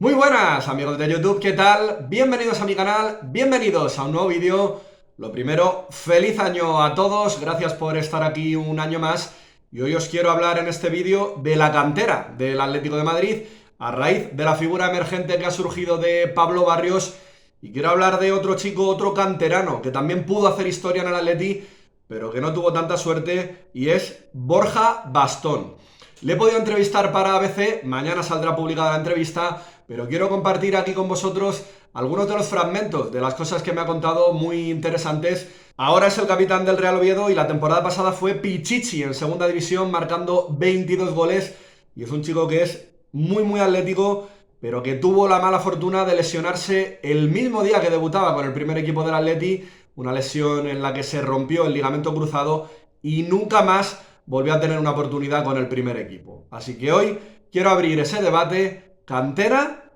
Muy buenas amigos de YouTube, ¿qué tal? Bienvenidos a mi canal, bienvenidos a un nuevo vídeo. Lo primero, feliz año a todos, gracias por estar aquí un año más. Y hoy os quiero hablar en este vídeo de la cantera del Atlético de Madrid, a raíz de la figura emergente que ha surgido de Pablo Barrios. Y quiero hablar de otro chico, otro canterano, que también pudo hacer historia en el Atleti, pero que no tuvo tanta suerte, y es Borja Bastón. Le he podido entrevistar para ABC, mañana saldrá publicada la entrevista, pero quiero compartir aquí con vosotros algunos de los fragmentos de las cosas que me ha contado muy interesantes. Ahora es el capitán del Real Oviedo y la temporada pasada fue Pichichi en segunda división marcando 22 goles y es un chico que es muy atlético, pero que tuvo la mala fortuna de lesionarse el mismo día que debutaba con el primer equipo del Atleti, una lesión en la que se rompió el ligamento cruzado y nunca más volvió a tener una oportunidad con el primer equipo. Así que hoy quiero abrir ese debate: ¿cantera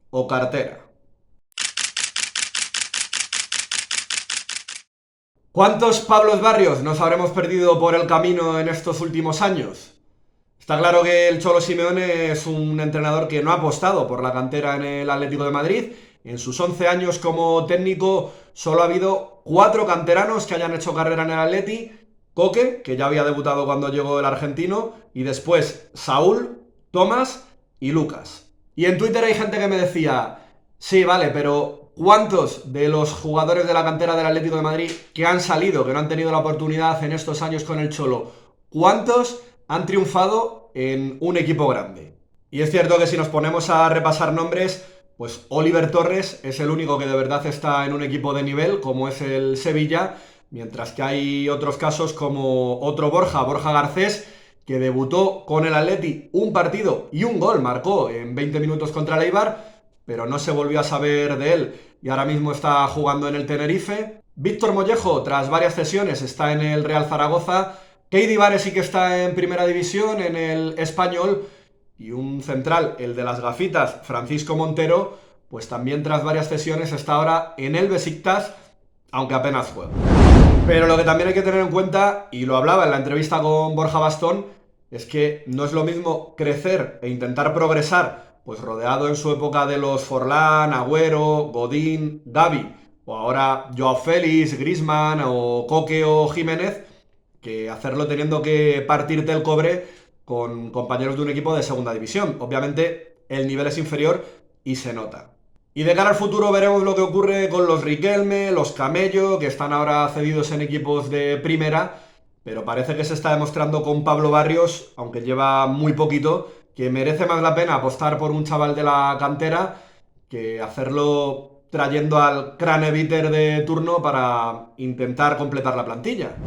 o cartera? ¿Cuántos Pablos Barrios nos habremos perdido por el camino en estos últimos años? Está claro que el Cholo Simeone es un entrenador que no ha apostado por la cantera en el Atlético de Madrid. En sus 11 años como técnico solo ha habido 4 canteranos que hayan hecho carrera en el Atleti: Coque, que ya había debutado cuando llegó el argentino, y después Saúl, Tomás y Lucas. Y en Twitter hay gente que me decía: sí, vale, pero ¿cuántos de los jugadores de la cantera del Atlético de Madrid que han salido, que no han tenido la oportunidad en estos años con el Cholo, cuántos han triunfado en un equipo grande? Y es cierto que si nos ponemos a repasar nombres, pues Oliver Torres es el único que de verdad está en un equipo de nivel, como es el Sevilla, mientras que hay otros casos como otro Borja Garcés, que debutó con el Atleti un partido y un gol marcó en 20 minutos contra el Eibar, pero no se volvió a saber de él y ahora mismo está jugando en el Tenerife. Víctor Mollejo, tras varias cesiones, está en el Real Zaragoza. Keidi Vare sí que está en primera división, en el Español. Y un central, el de las gafitas, Francisco Montero, pues también tras varias cesiones está ahora en el Besiktas, aunque apenas juega. Pero lo que también hay que tener en cuenta, y lo hablaba en la entrevista con Borja Bastón, es que no es lo mismo crecer e intentar progresar, pues rodeado en su época de los Forlán, Agüero, Godín, Gavi, o ahora Joao Félix, Griezmann, o Coque o Jiménez, que hacerlo teniendo que partirte el cobre con compañeros de un equipo de segunda división. Obviamente el nivel es inferior y se nota. Y de cara al futuro veremos lo que ocurre con los Riquelme, los Camello, que están ahora cedidos en equipos de primera, pero parece que se está demostrando con Pablo Barrios, aunque lleva muy poquito, que merece más la pena apostar por un chaval de la cantera que hacerlo trayendo al craneviter de turno para intentar completar la plantilla.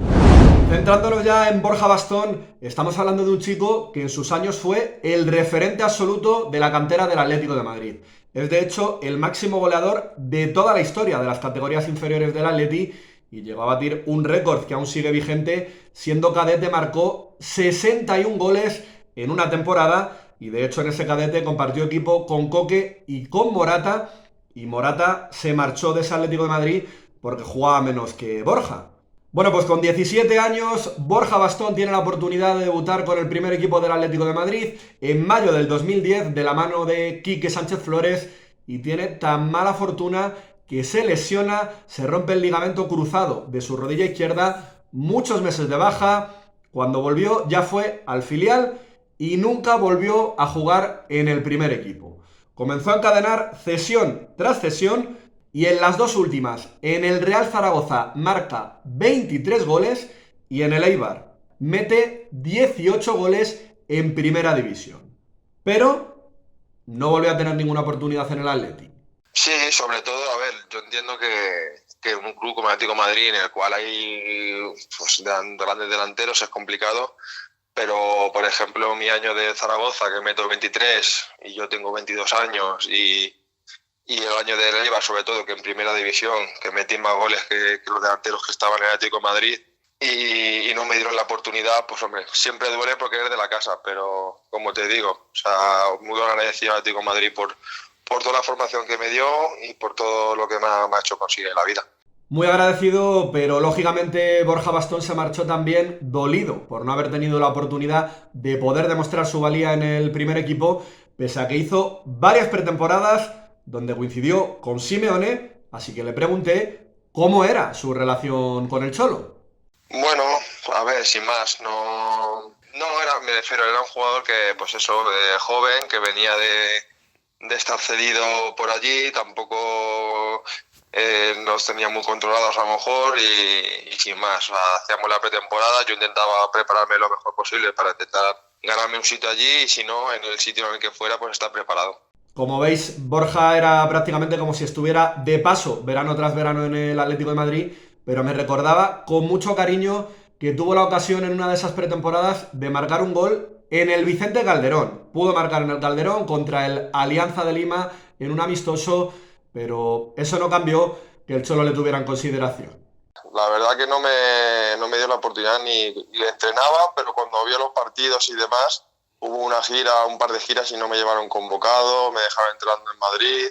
Centrándonos ya en Borja Bastón, estamos hablando de un chico que en sus años fue el referente absoluto de la cantera del Atlético de Madrid. Es de hecho el máximo goleador de toda la historia de las categorías inferiores del Atleti y llegó a batir un récord que aún sigue vigente. Siendo cadete marcó 61 goles en una temporada y de hecho en ese cadete compartió equipo con Coque y con Morata, y Morata se marchó de ese Atlético de Madrid porque jugaba menos que Borja. Bueno, pues con 17 años, Borja Bastón tiene la oportunidad de debutar con el primer equipo del Atlético de Madrid en mayo del 2010 de la mano de Quique Sánchez Flores, y tiene tan mala fortuna que se lesiona, se rompe el ligamento cruzado de su rodilla izquierda, muchos meses de baja. Cuando volvió ya fue al filial y nunca volvió a jugar en el primer equipo. Comenzó a encadenar cesión tras cesión y en las dos últimas, en el Real Zaragoza marca 23 goles y en el Eibar mete 18 goles en primera división. Pero no volvió a tener ninguna oportunidad en el Atleti. Sí, sobre todo, a ver, yo entiendo que un club como el Atlético de Madrid, en el cual hay pues, grandes delanteros, es complicado, pero por ejemplo mi año de Zaragoza, que meto 23 y yo tengo 22 años, y el año de Eibar, sobre todo, que en primera división, que metí más goles que los delanteros que estaban en el Atlético de Madrid, y no me dieron la oportunidad, pues hombre, siempre duele porque eres de la casa, pero como te digo, o sea, muy agradecido al Atlético de Madrid por toda la formación que me dio y por todo lo que me ha hecho conseguir en la vida. Muy agradecido, pero lógicamente Borja Bastón se marchó también dolido por no haber tenido la oportunidad de poder demostrar su valía en el primer equipo. pese a que hizo varias pretemporadas donde coincidió con Simeone, así que le pregunté cómo era su relación con el Cholo. Bueno, a ver, sin más, no era, me refiero, era un jugador que, pues eso, joven, que venía de estar cedido por allí, tampoco nos tenía muy controlados a lo mejor y sin más, o sea, hacíamos la pretemporada, yo intentaba prepararme lo mejor posible para intentar ganarme un sitio allí y si no, en el sitio en el que fuera, pues estar preparado. Como veis, Borja era prácticamente como si estuviera de paso verano tras verano en el Atlético de Madrid, pero me recordaba con mucho cariño que tuvo la ocasión en una de esas pretemporadas de marcar un gol en el Vicente Calderón. Pudo marcar en el Calderón contra el Alianza de Lima en un amistoso, pero eso no cambió que el Cholo le tuviera en consideración. La verdad que no me dio la oportunidad ni entrenaba, pero cuando vi los partidos y demás, hubo un par de giras y no me llevaron convocado, me dejaron entrando en Madrid,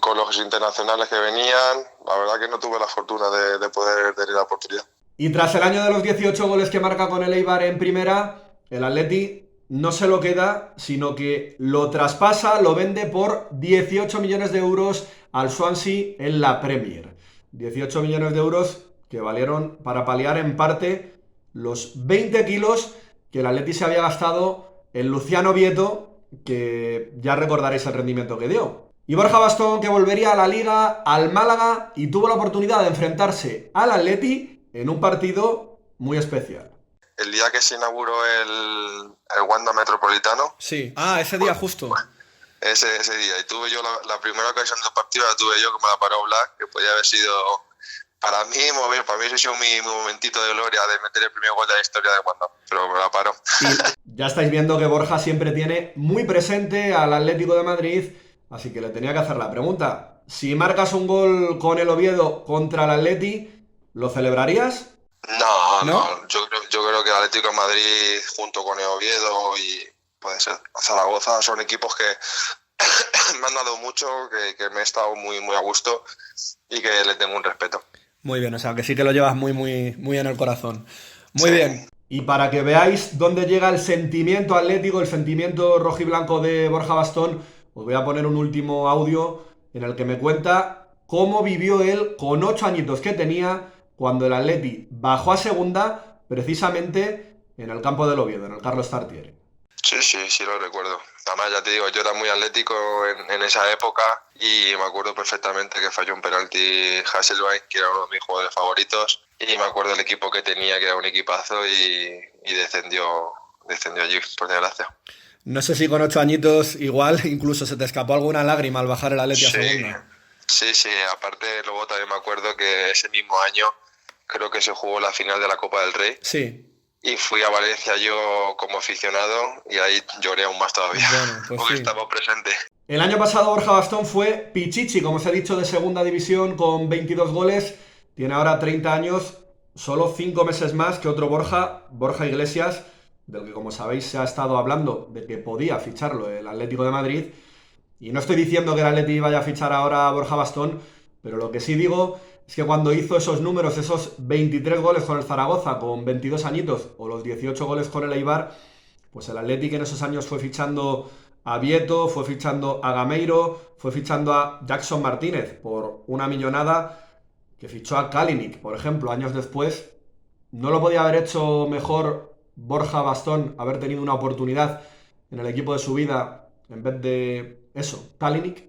con los internacionales que venían. La verdad que no tuve la fortuna de poder tener la oportunidad. Y tras el año de los 18 goles que marca con el Eibar en primera, el Atleti no se lo queda, sino que lo traspasa, lo vende por 18 millones de euros al Swansea en la Premier. 18 millones de euros que valieron para paliar en parte los 20 kilos que el Atleti se había gastado en Luciano Vieto, que ya recordaréis el rendimiento que dio. Y Borja Bastón, que volvería a la Liga, al Málaga, y tuvo la oportunidad de enfrentarse al Atleti en un partido muy especial. El día que se inauguró el Wanda Metropolitano. Sí, ese día justo. Ese día. Y tuve yo la primera ocasión del partido, la tuve yo, que me la paró Black, que podía haber sido... Para mí ese ha sido mi momentito de gloria de meter el primer gol de la historia de Wanda, pero me la paró. Y ya estáis viendo que Borja siempre tiene muy presente al Atlético de Madrid, así que le tenía que hacer la pregunta. Si marcas un gol con el Oviedo contra el Atleti, ¿lo celebrarías? No. Yo creo que el Atlético de Madrid, junto con el Oviedo y puede ser Zaragoza, son equipos que me han dado mucho, que me he estado muy, muy a gusto y que le tengo un respeto. Muy bien, o sea, que sí que lo llevas muy, muy, muy en el corazón. Muy bien. Y para que veáis dónde llega el sentimiento atlético, el sentimiento rojiblanco de Borja Bastón, os voy a poner un último audio en el que me cuenta cómo vivió él con 8 añitos que tenía cuando el Atleti bajó a segunda, precisamente en el campo del Oviedo, en el Carlos Tartiere. Sí, lo recuerdo. Además, ya te digo, yo era muy atlético en esa época y me acuerdo perfectamente que falló un penalti Hasselbein, que era uno de mis jugadores favoritos, y me acuerdo del equipo que tenía, que era un equipazo, y descendió allí, por desgracia. No sé si con 8 añitos igual incluso se te escapó alguna lágrima al bajar el Atleti a segunda. Sí, aparte luego también me acuerdo que ese mismo año creo que se jugó la final de la Copa del Rey. Sí. Y fui a Valencia yo como aficionado y ahí lloré aún más todavía, porque estaba presente. El año pasado Borja Bastón fue pichichi, como os he dicho, de segunda división con 22 goles. Tiene ahora 30 años, solo 5 meses más que otro Borja Iglesias, del que, como sabéis, se ha estado hablando de que podía ficharlo el Atlético de Madrid. Y no estoy diciendo que el Atleti vaya a fichar ahora a Borja Bastón, pero lo que sí digo es que cuando hizo esos números, esos 23 goles con el Zaragoza con 22 añitos, o los 18 goles con el Eibar, pues el Atleti en esos años fue fichando a Vieto, fue fichando a Gameiro, fue fichando a Jackson Martínez por una millonada, que fichó a Kalinic, por ejemplo, años después. ¿No lo podía haber hecho mejor Borja Bastón, haber tenido una oportunidad en el equipo de su vida en vez de eso, Kalinic?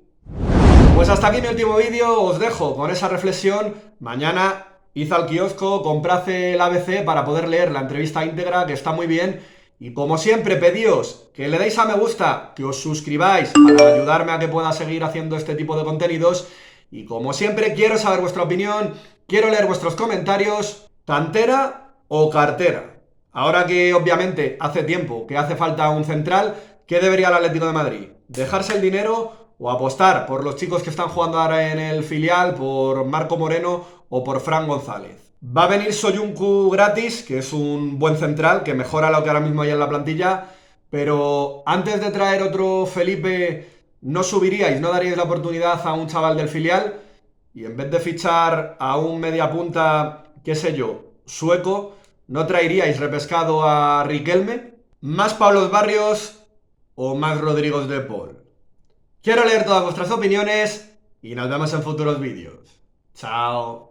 Pues hasta aquí mi último vídeo, os dejo con esa reflexión. Mañana id al kiosco, comprad el ABC para poder leer la entrevista íntegra, que está muy bien. Y como siempre, pedíos que le deis a me gusta, que os suscribáis para ayudarme a que pueda seguir haciendo este tipo de contenidos. Y como siempre, quiero saber vuestra opinión, quiero leer vuestros comentarios. ¿Cantera o cartera? Ahora que obviamente hace tiempo que hace falta un central, ¿qué debería el Atlético de Madrid? ¿Dejarse el dinero o apostar por los chicos que están jugando ahora en el filial, por Marco Moreno o por Fran González? Va a venir Soyuncu gratis, que es un buen central, que mejora lo que ahora mismo hay en la plantilla, pero antes de traer otro Felipe, ¿no subiríais, no daríais la oportunidad a un chaval del filial? Y en vez de fichar a un mediapunta, qué sé yo, sueco, ¿no traeríais repescado a Riquelme? Más Pablos Barrios, o Max Rodríguez de Paul? Quiero leer todas vuestras opiniones y nos vemos en futuros vídeos. Chao.